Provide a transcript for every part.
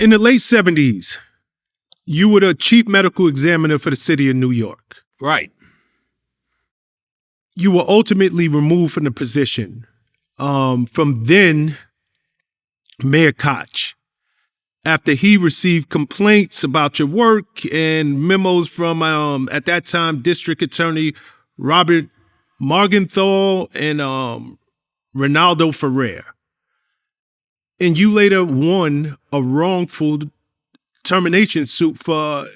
In the late 70s, you were the chief medical examiner for the city of New York. Right. You were ultimately removed from the position from then Mayor Koch after he received complaints about your work and memos from, at that time, District Attorney Robert Morgenthau and Ronaldo Ferrer. And you later won a wrongful termination suit for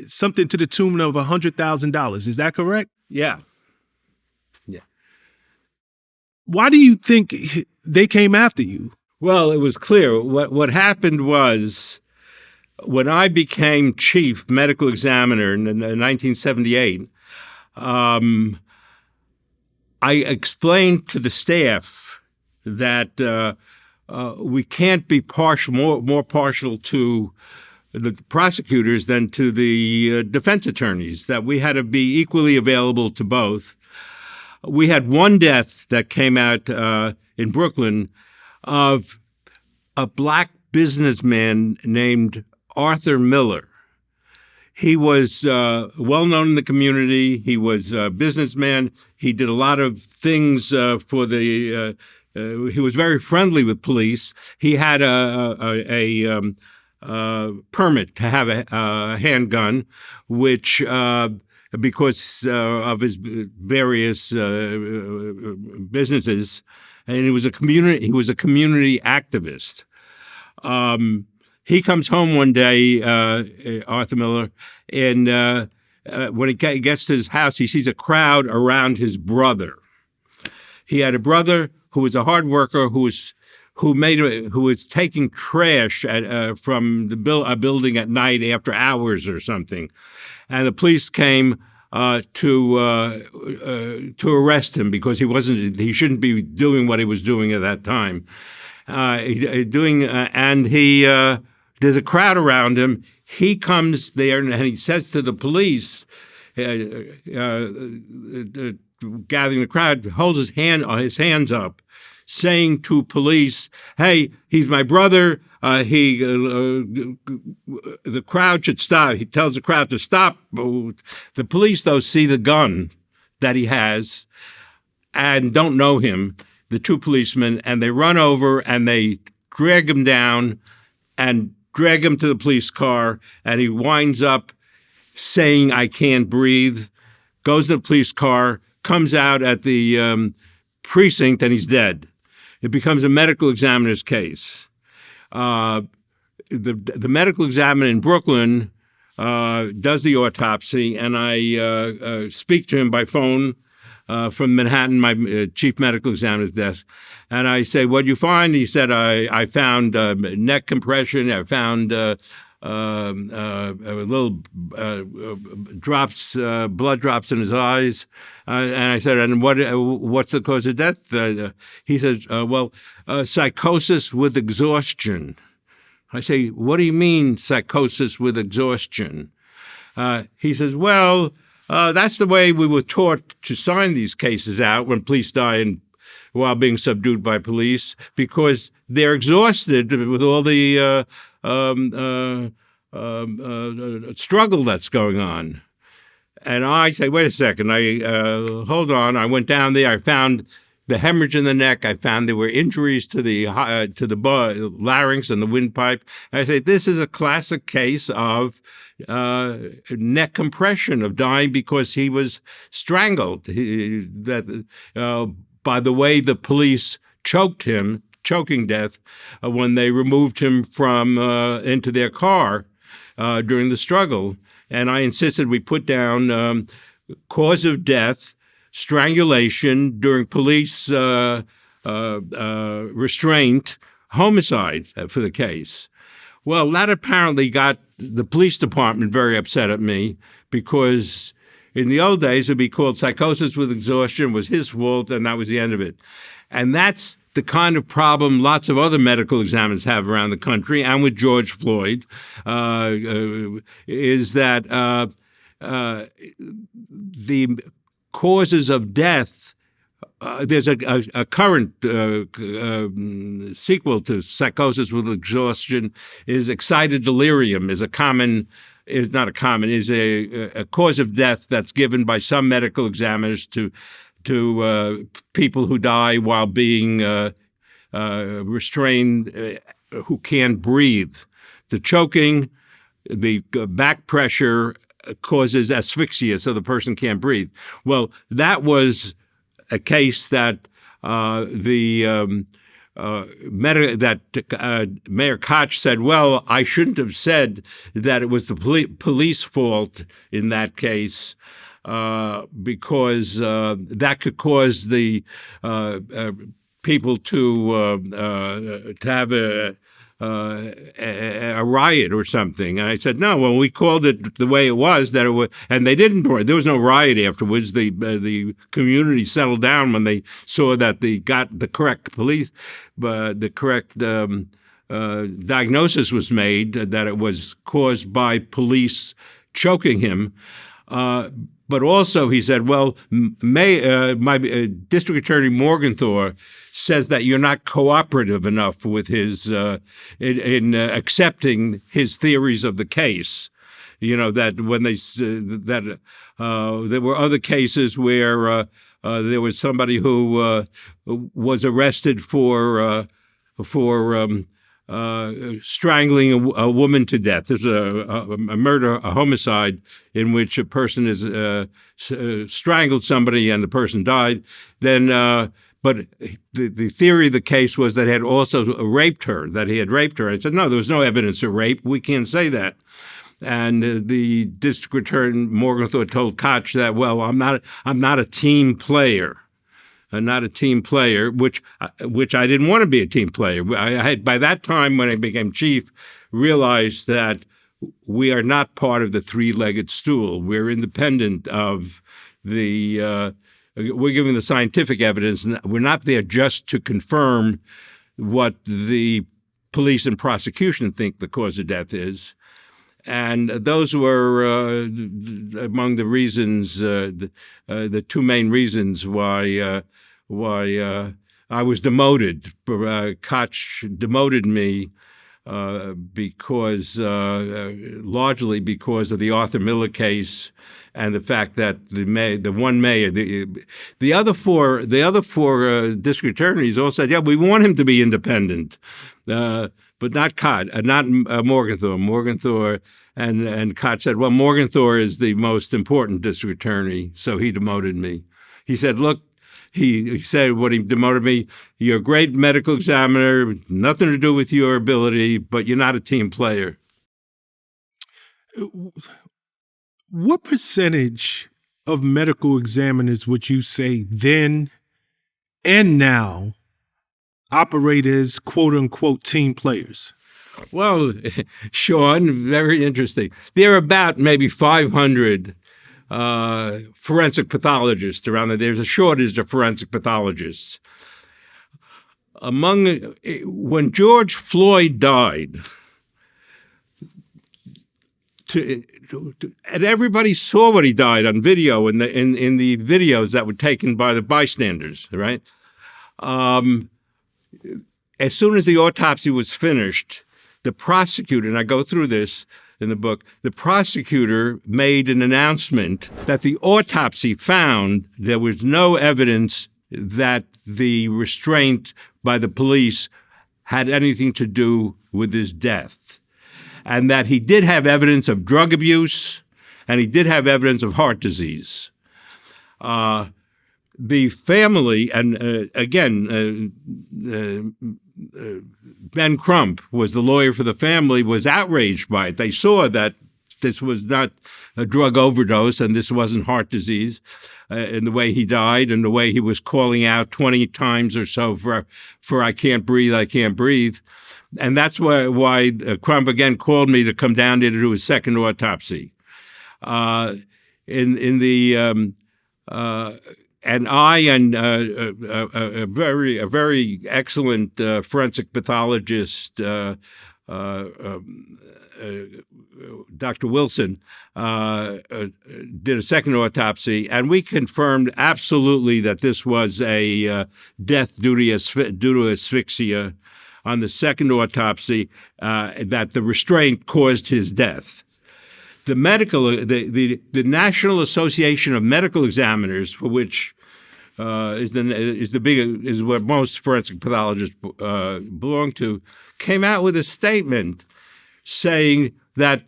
something to the tune of $100,000. Is that correct? Yeah. Why do you think they came after you? Well, it was clear. What happened was when I became chief medical examiner in 1978, I explained to the staff that we can't be more partial to the prosecutors than to the defense attorneys, that we had to be equally available to both. We had one death that came out in Brooklyn of a black businessman named Arthur Miller. He was well known in the community. He was a businessman. He did a lot of things for the. He was very friendly with police. He had a permit to have a handgun, which. Because of his various businesses, and he was a community activist. He comes home one day, Arthur Miller, and when he gets to his house, he sees a crowd around his brother. He had a brother who was a hard worker who was taking trash from a building at night after hours or something. And the police came to arrest him because he shouldn't be doing what he was doing at that time. There's a crowd around him. He comes there and he says to the police, gathering the crowd, holds his hands up, saying to police, "Hey, he's my brother. The crowd should stop." He tells the crowd to stop. The police, though, see the gun that he has and don't know him, the two policemen, and they run over and they drag him down and drag him to the police car. And he winds up saying, "I can't breathe," goes to the police car, comes out at the precinct, and he's dead. It becomes a medical examiner's case. The medical examiner in Brooklyn does the autopsy, and I speak to him by phone from Manhattan, my chief medical examiner's desk. And I say, "What'd you find?" He said, I found neck compression. I found little blood drops in his eyes. And I said, "And what's the cause of death?" He says, psychosis with exhaustion. I say, "What do you mean, psychosis with exhaustion?" He says, "Well, that's the way we were taught to sign these cases out when police die while being subdued by police, because they're exhausted with all the struggle that's going on." And I say, "Wait a second, hold on." I went down there. I found the hemorrhage in the neck. I found there were injuries to the larynx and the windpipe. I say, this is a classic case of neck compression, of dying because he was strangled. By the way the police choked him, choking death, when they removed him from into their car during the struggle. And I insisted we put down cause of death, strangulation during police restraint, homicide for the case. Well, that apparently got the police department very upset at me, because in the old days it would be called psychosis with exhaustion, was his fault, and that was the end of it. And that's the kind of problem lots of other medical examiners have around the country, and with George Floyd, is that the causes of death there's a current sequel to Psychosis with Exhaustion. Is excited delirium is a cause of death that's given by some medical examiners to people who die while being restrained, who can't breathe. The choking, the back pressure causes asphyxia, so the person can't breathe. Well, that was a case that Mayor Koch said, well, I shouldn't have said that it was the police fault in that case, because that could cause the people to have a riot or something. And I said, no, well, we called it the way it was, that it was, and they didn't. There was no riot afterwards. The community settled down when they saw that they got the correct police, but the correct diagnosis was made that it was caused by police choking him. But also, he said, well, my District Attorney Morgenthau says that you're not cooperative enough with his in accepting his theories of the case. You know, that when there were other cases where there was somebody who was arrested for strangling a woman to death. There's a murder, a homicide, in which a person is strangled somebody and the person died. Then, but the theory of the case was that he had also raped her. That he had raped her. I said, no, there was no evidence of rape. We can't say that. And the district attorney Morgenthau told Koch that, well, I'm not a team player. Not a team player, which I didn't want to be a team player. I had, by that time, when I became chief, realized that we are not part of the three-legged stool. We're independent of the. We're giving the scientific evidence, and we're not there just to confirm what the police and prosecution think the cause of death is. And those were among the reasons, the two main reasons why I was demoted. Koch demoted me largely because of the Arthur Miller case and the fact that the one mayor, the other four district attorneys all said, yeah, we want him to be independent. But not Koch, not Morgenthau. Morgenthau and Koch said, well, Morgenthau is the most important district attorney, so he demoted me. He said, look, he said when he demoted me, you're a great medical examiner, nothing to do with your ability, but you're not a team player. What percentage of medical examiners would you say then and now operate as quote-unquote team players? Well, Sean, very interesting. There are about maybe 500 forensic pathologists around there. There's a shortage of forensic pathologists. When George Floyd died, and everybody saw what he died on video in the videos that were taken by the bystanders, right? As soon as the autopsy was finished, the prosecutor, and I go through this in the book, the prosecutor made an announcement that the autopsy found there was no evidence that the restraint by the police had anything to do with his death, and that he did have evidence of drug abuse, and he did have evidence of heart disease. The family, and Ben Crump was the lawyer for the family, was outraged by it. They saw that this was not a drug overdose and this wasn't heart disease in the way he died and the way he was calling out 20 times or so for I can't breathe, I can't breathe. And that's why Crump again called me to come down there to do a second autopsy. And I and a very excellent forensic pathologist, Dr. Wilson did a second autopsy, and we confirmed absolutely that this was a death due to asphyxia on the second autopsy, that the restraint caused his death. The National Association of Medical Examiners, for which is what most forensic pathologists belong to, came out with a statement saying that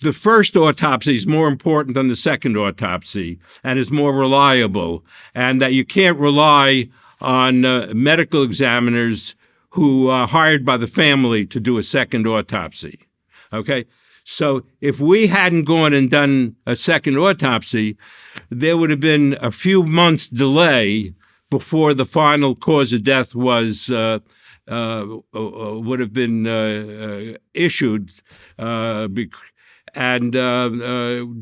the first autopsy is more important than the second autopsy and is more reliable, and that you can't rely on medical examiners who are hired by the family to do a second autopsy. Okay? So if we hadn't gone and done a second autopsy, there would have been a few months delay before the final cause of death would have been issued, and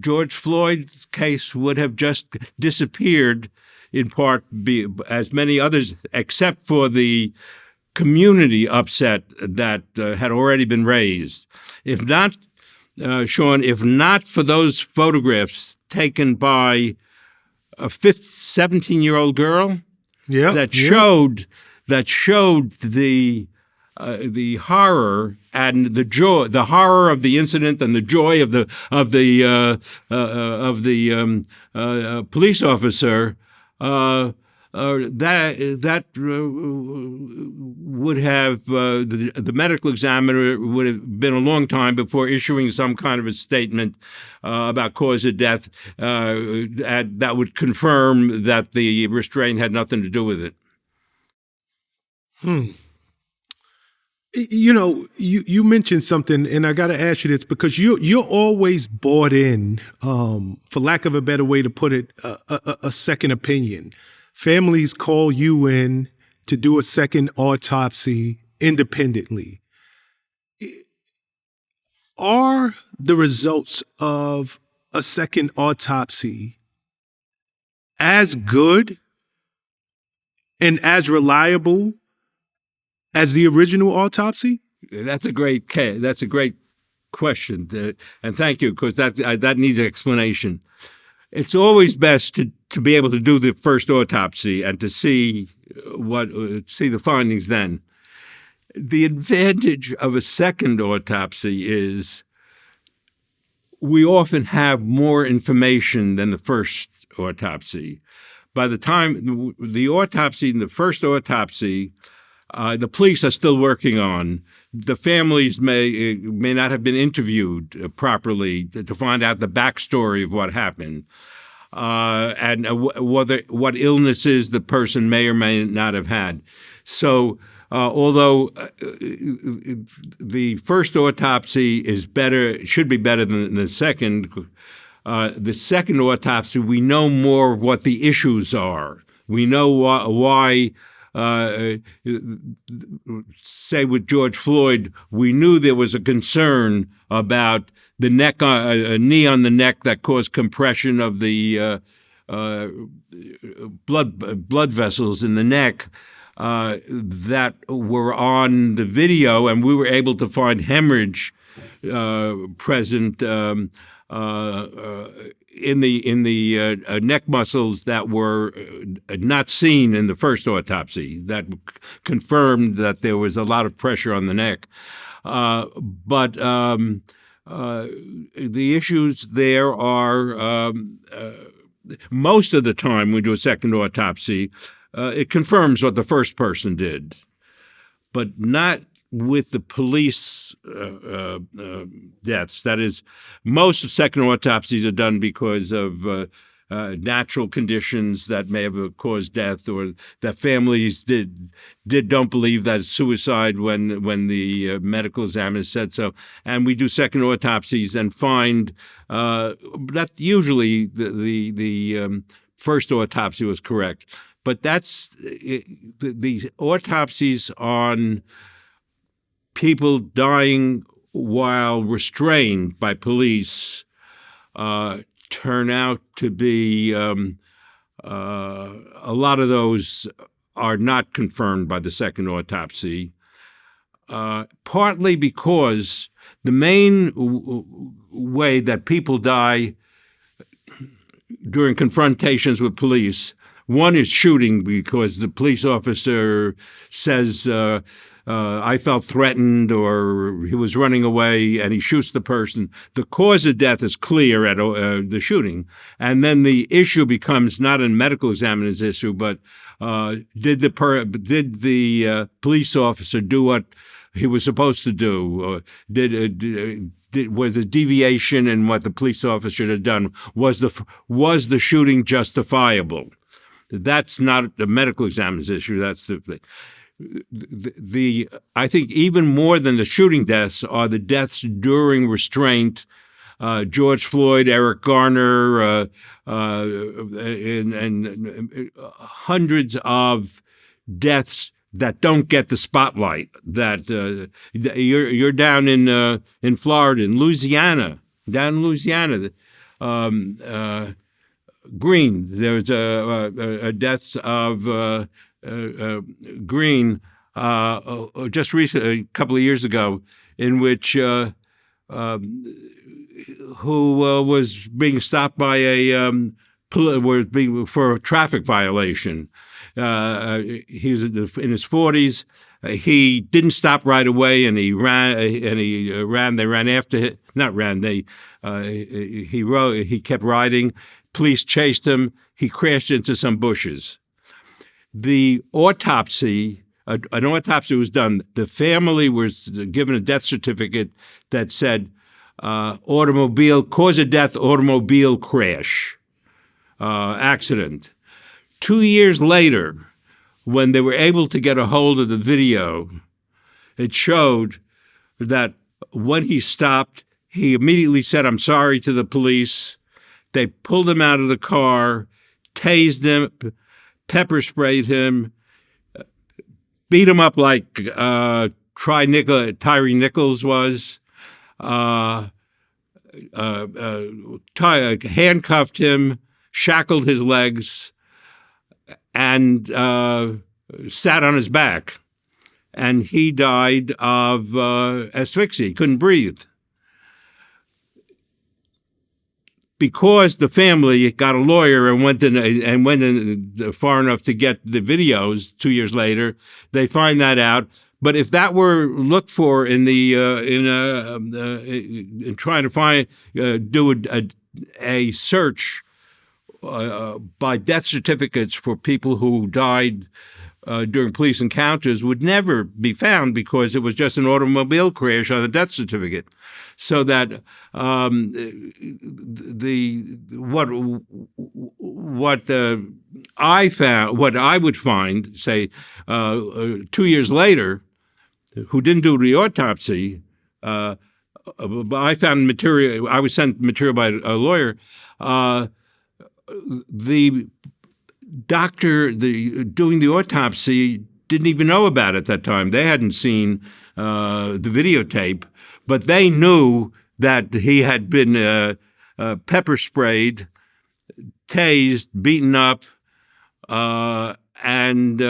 George Floyd's case would have just disappeared, in part, as many others, except for the community upset that had already been raised. If not, Sean, if not for those photographs taken by a 17-year-old girl that showed the horror and the joy, the horror of the incident and the joy of the police officer, that would have the medical examiner would have been a long time before issuing some kind of a statement about cause of death that would confirm that the restraint had nothing to do with it. You know, you mentioned something, and I got to ask you this because you're always bought in, for lack of a better way to put it, a second opinion. Families call you in to do a second autopsy independently. Are the results of a second autopsy as good and as reliable as the original autopsy? That's a great question, and thank you, because that needs explanation. It's always best to be able to do the first autopsy and to see the findings then. The advantage of a second autopsy is we often have more information than the first autopsy. By the time the first autopsy, the police are still working on. The families may not have been interviewed properly to find out the backstory of what happened, and what illnesses the person may or may not have had. So, although the first autopsy should be better than the second autopsy, we know more of what the issues are. We know why. Say with George Floyd, we knew there was a concern about the neck, a knee on the neck that caused compression of the blood vessels in the neck that were on the video, and we were able to find hemorrhage present in the neck muscles that were not seen in the first autopsy, that confirmed that there was a lot of pressure on the neck. But the issues there are most of the time we do a second autopsy, it confirms what the first person did, but not with the police deaths. That is, most of second autopsies are done because of natural conditions that may have caused death, or that families don't believe that it's suicide when the medical examiner said so. And we do second autopsies and find that usually the first autopsy was correct. But that's the autopsies on people dying while restrained by police turn out to be a lot of those are not confirmed by the second autopsy. partly because the main way that people die during confrontations with police, one is shooting because the police officer says, I felt threatened, or he was running away, and he shoots the person. The cause of death is clear at the shooting. And then the issue becomes not a medical examiner's issue, but did the police officer do what he was supposed to do? Or was a deviation in what the police officer had done? Was the shooting justifiable? That's not the medical examiner's issue. That's the thing. I think even more than the shooting deaths are the deaths during restraint. George Floyd, Eric Garner, and hundreds of deaths that don't get the spotlight. That you're down in Florida, in Louisiana, Green. There's a deaths of Green just recently, a couple of years ago, in which who was being stopped by for a traffic violation. He's in his 40s. He didn't stop right away, and he ran. They ran after him. Not ran. He kept riding. Police chased him. He crashed into some bushes. The autopsy, an autopsy was done. The family was given a death certificate that said cause of death, automobile crash, accident. 2 years later, when they were able to get a hold of the video, it showed that when he stopped, he immediately said, "I'm sorry" to the police. They pulled him out of the car, tased him, pepper sprayed him, beat him up like Tyree Nichols was, handcuffed him, shackled his legs, and sat on his back. And he died of asphyxia. He couldn't breathe. Because the family got a lawyer and went in far enough to get the videos 2 years later, they find that out. But if that were looked for in trying to do a search by death certificates for people who died during police encounters, would never be found because it was just an automobile crash on the death certificate. So that what I would find, say 2 years later, who didn't do the autopsy, I found material. I was sent material by a lawyer. The doctor doing the autopsy didn't even know about it at that time. They hadn't seen the videotape, but they knew that he had been pepper sprayed, tased, beaten up, and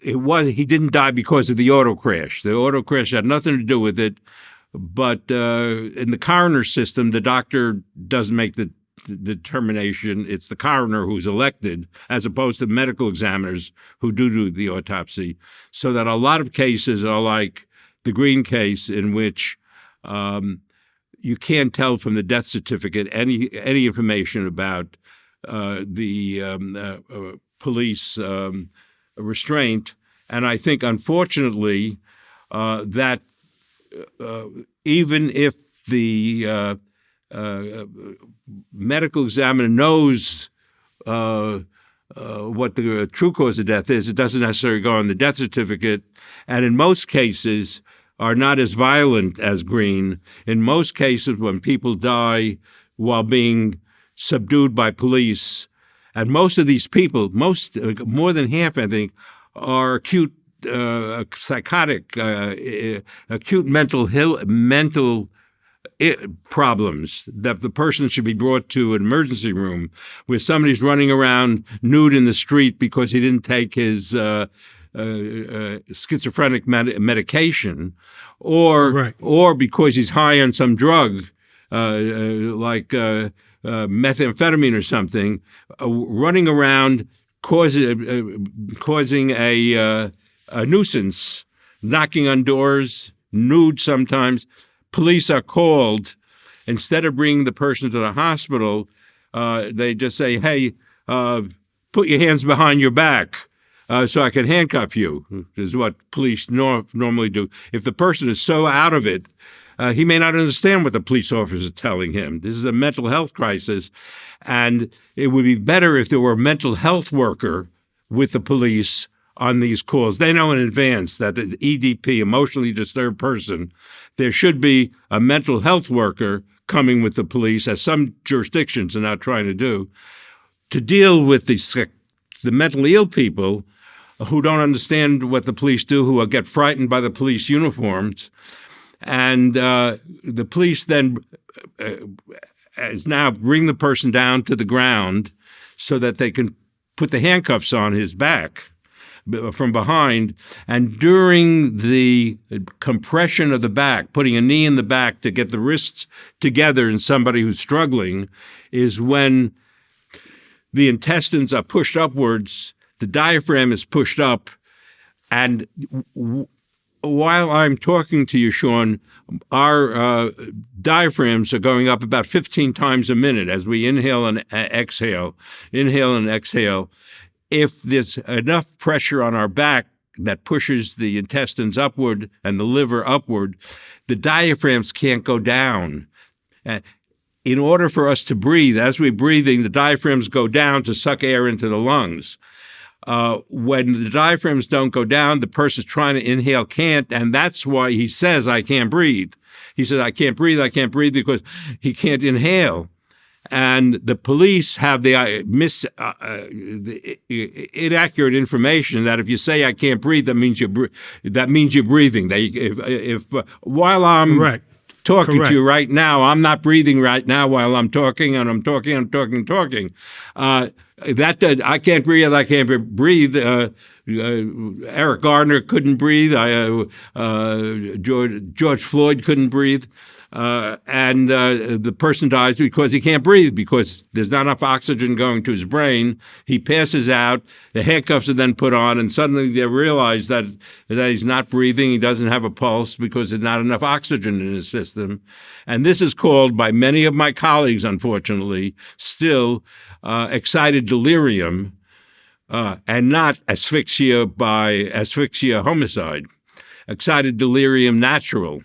he didn't die because of the auto crash. The auto crash had nothing to do with it, but in the coroner system, the doctor doesn't make the determination. It's the coroner who's elected, as opposed to medical examiners who do the autopsy. So that a lot of cases are like the Green case, in which you can't tell from the death certificate any information about the police restraint. And I think, unfortunately, that even if the medical examiner knows what the true cause of death is, it doesn't necessarily go on the death certificate. And in most cases are not as violent as Green. In most cases, when people die while being subdued by police, and most of these people, more than half, I think, are acute psychotic, acute mental problems, that the person should be brought to an emergency room where somebody's running around nude in the street because he didn't take his schizophrenic medication, or Right. or because he's high on some drug like methamphetamine or something, running around causing a nuisance, knocking on doors, nude sometimes. Police are called. Instead of bringing the person to the hospital, they just say, hey, put your hands behind your back so I can handcuff you, is what police normally do. If the person is so out of it, he may not understand what the police officer is telling him. This is a mental health crisis, and it would be better if there were a mental health worker with the police on these calls. They know in advance that the EDP, emotionally disturbed person, there should be a mental health worker coming with the police, as some jurisdictions are now trying to do, to deal with the mentally ill people who don't understand what the police do, who get frightened by the police uniforms. And the police then now bring the person down to the ground so that they can put the handcuffs on his back from behind. And during the compression of the back, putting a knee in the back to get the wrists together in somebody who's struggling, is when the intestines are pushed upwards, the diaphragm is pushed up, and while I'm talking to you, Sean, our diaphragms are going up about 15 times a minute as we inhale and exhale. Inhale and exhale. If there's enough pressure on our back that pushes the intestines upward and the liver upward, the diaphragms can't go down. In order for us to breathe, as we're breathing, the diaphragms go down to suck air into the lungs. When the diaphragms don't go down, the person's trying to inhale can't, and that's why he says, I can't breathe. He says, I can't breathe because he can't inhale. And the police have the inaccurate information that if you say I can't breathe, that means you're breathing. If while I'm talking to you right now, I'm not breathing right now while I'm talking, and I'm talking. I can't breathe. I can't breathe. Eric Gardner couldn't breathe. George Floyd couldn't breathe. And the person dies because he can't breathe, because there's not enough oxygen going to his brain. He passes out. The handcuffs are then put on, and suddenly they realize that he's not breathing. He doesn't have a pulse because there's not enough oxygen in his system. And this is called, by many of my colleagues, unfortunately, still excited delirium, and not asphyxia homicide. Excited delirium natural.